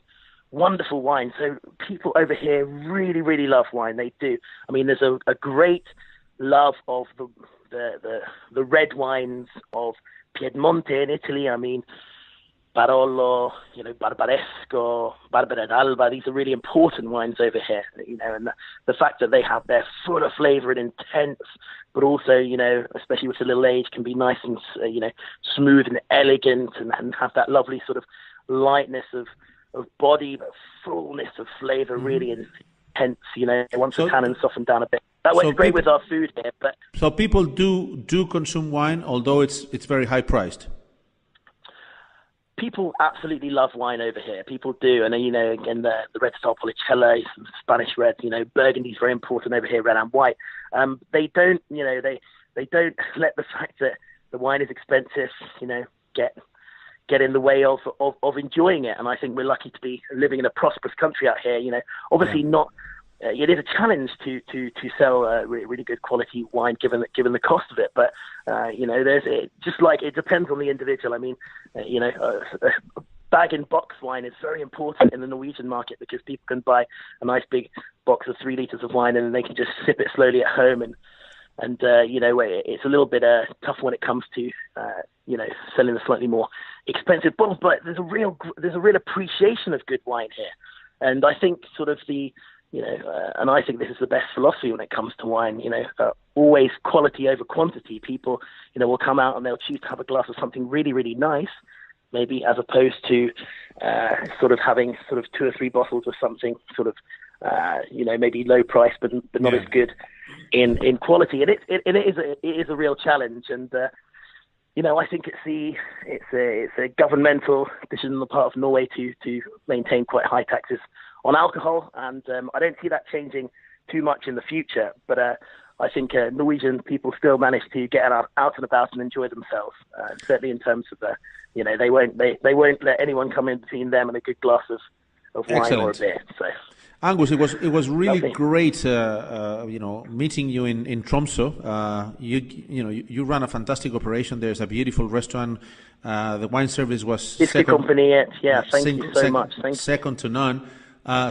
wonderful wine, so people over here really, really love wine. They do. I mean, there's a great love of the red wines of Piedmonte in Italy. I mean, Barolo, Barbaresco, Barbera d'Alba. These are really important wines over here, and the fact that they have their full of flavor and intense, but also, especially with a little age, can be nice and, smooth and elegant and have that lovely sort of lightness of body, but fullness of flavor, really intense, once the tannins soften down a bit. That works great with our food here. But so people do consume wine, although it's very high priced. People absolutely love wine over here. People do, and again, the Red Star Policella, Spanish red. Burgundy is very important over here, red and white. They don't, they don't let the fact that the wine is expensive, get in the way of enjoying it. And I think we're lucky to be living in a prosperous country out here. Obviously not. It is a challenge to sell really good quality wine given the cost of it, but it depends on the individual. I mean, bag and box wine is very important in the Norwegian market because people can buy a nice big box of 3 liters of wine and they can just sip it slowly at home, and it's a little bit tough when it comes to selling the slightly more expensive bottles. But there's a real appreciation of good wine here, and I think sort of and I think this is the best philosophy when it comes to wine, always quality over quantity. People, will come out and they'll choose to have a glass of something really, really nice, maybe as opposed to sort of having sort of 2 or 3 bottles of something sort of, maybe low price, but not as good in quality. And it is a real challenge. And, I think it's a governmental decision on the part of Norway to maintain quite high taxes on alcohol, and I don't see that changing too much in the future. But I think Norwegian people still manage to get out and about and enjoy themselves. Certainly in terms of they won't let anyone come in between them and a good glass of wine Excellent. or a beer. So, Angus, it was really Lovely. great, meeting you in Tromsø. You run a fantastic operation. There's a beautiful restaurant. The wine service was Fiske Company, thank you so much. Thank you. Second to none.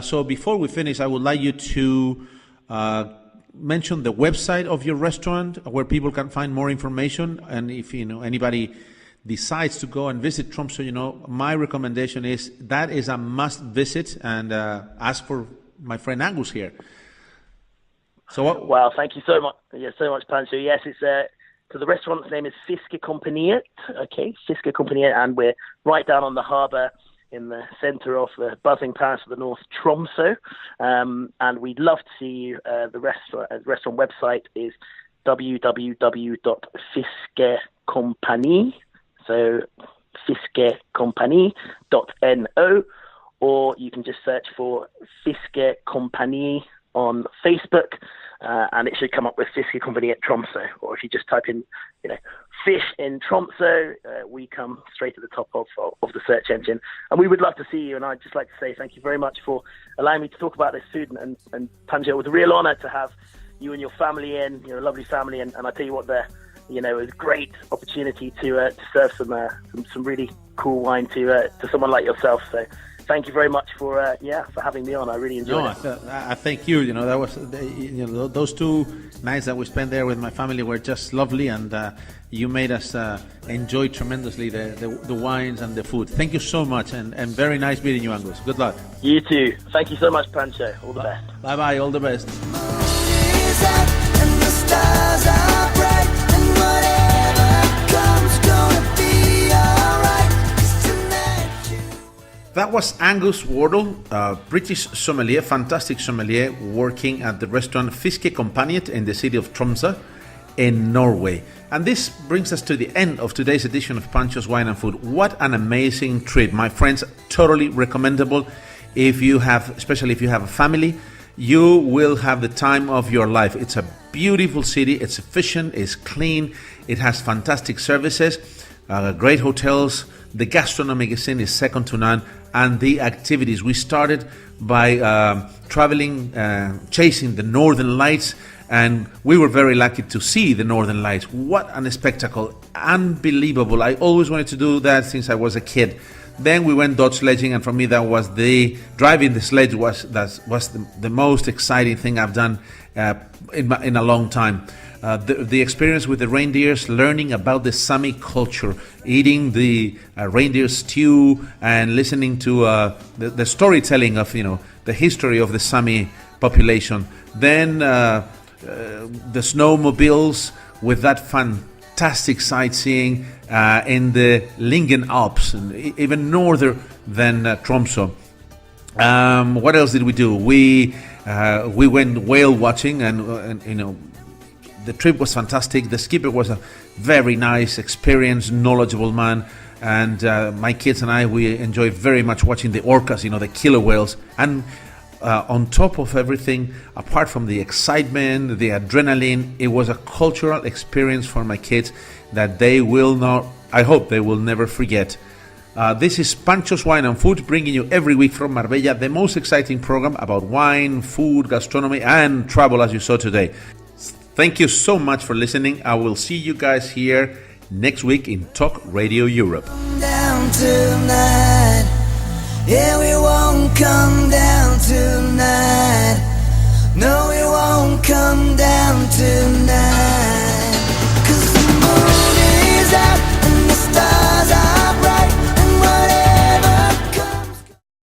So before we finish, I would like you to mention the website of your restaurant where people can find more information. And if anybody decides to go and visit Tromsø, my recommendation is that is a must visit, and ask for my friend Angus here. So Wow, thank you so much. So much, Pancho. Yes, it's so the restaurant's name is Fiske Company. Okay, Fiske Company, and we're right down on the harbour in the centre of the buzzing Paris of the North, Tromsø. And we'd love to see you. The restaurant website is www.fiskecompany, so fiskecompany.no, or you can just search for Fiske Company on Facebook. and it should come up with Fiske Company at Tromsø. Or if you just type in, fish in Tromsø, we come straight to the top of the search engine. And we would love to see you. And I'd just like to say thank you very much for allowing me to talk about this food. And Pancho, it was a real honor to have you and your family in. You're a lovely family. And I tell you what, it was a great opportunity to serve some really cool wine to someone like yourself. So thank you very much for having me on. I really enjoyed it. I thank you. That was those 2 nights that we spent there with my family were just lovely, and you made us enjoy tremendously the wines and the food. Thank you so much, and very nice meeting you, Angus. Good luck. You too. Thank you so much, Pancho. All the best. Bye bye. All the best. That was Angus Wardle, a British sommelier, fantastic sommelier, working at the restaurant Fiske Kompaniet in the city of Tromsø in Norway. And this brings us to the end of today's edition of Pancho's Wine and Food. What an amazing trip, my friends. Totally recommendable. Especially if you have a family, you will have the time of your life. It's a beautiful city. It's efficient. It's clean. It has fantastic services, great hotels. The gastronomic scene is second to none, and the activities. We started by traveling, chasing the Northern Lights, and we were very lucky to see the Northern Lights. What a spectacle! Unbelievable! I always wanted to do that since I was a kid. Then we went Dutch sledging, and for me that was driving the sledge was the most exciting thing I've done in a long time. The experience with the reindeers, learning about the Sami culture, eating the reindeer stew, and listening to the storytelling of the history of the Sami population. Then the snowmobiles with that fantastic sightseeing in the Lingen Alps, and even northern than Tromsø. What else did we do? We went whale watching, and the trip was fantastic. The skipper was a very nice, experienced, knowledgeable man. And my kids and I, we enjoyed very much watching the orcas, the killer whales. And on top of everything, apart from the excitement, the adrenaline, it was a cultural experience for my kids that I hope they will never forget. This is Pancho's Wine and Food, bringing you every week from Marbella the most exciting program about wine, food, gastronomy, and travel, as you saw today. Thank you so much for listening. I will see you guys here next week in Talk Radio Europe. Down tonight. Yeah, we won't come down tonight. No, we won't come down tonight.